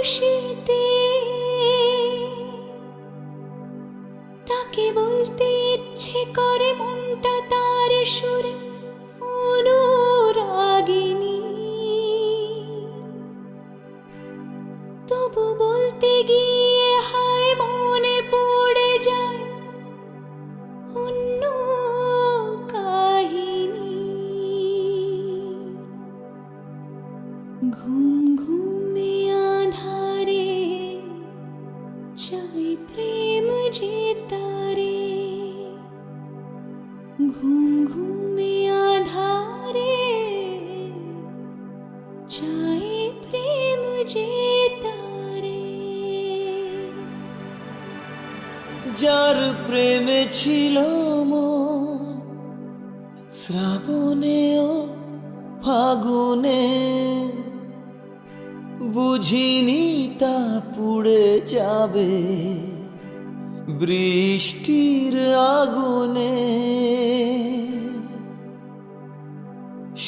খুশিতে তাকে বলতে ইচ্ছে করে মনটা তার সুরে অনুরাগিনী, তবু বলতে গিয়ে হায় মনে পড়ে যায় অন্য কাহিনী। ঘুম ঘুমে আধারে চাই প্রেম যে তারে, ঘুম ঘুমে আধারে চাই প্রেম যে তারে। যার প্রেমে ছিল মন শ্রাবণে ও ফাগুনে, বুঝিনি তা পুড়ে যাবে বৃষ্টির আগুনে।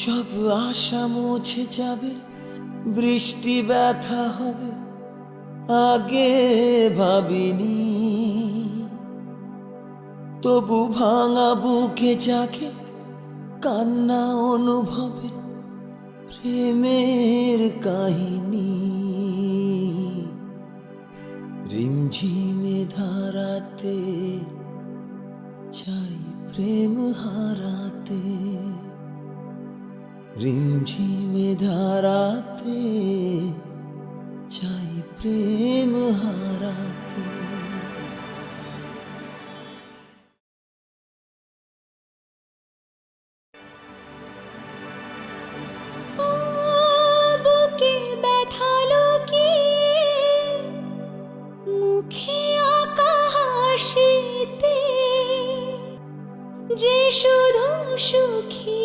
সব আশা মুছে যাবে, বৃষ্টি ব্যথা হবে আগে ভাবিনি, তবু ভাঙা বুকে জাগে কান্না অনুভবে প্রেমের কাহিনী। রিমঝিমে ধারাতে চাই প্রেম হারাতে, রিমঝিমে ধারাতে চাই প্রেম হারাতে। বুকে ব্যথা লুকিয়ে মুখে আঁকা হাসিতে যে শুধু সুখী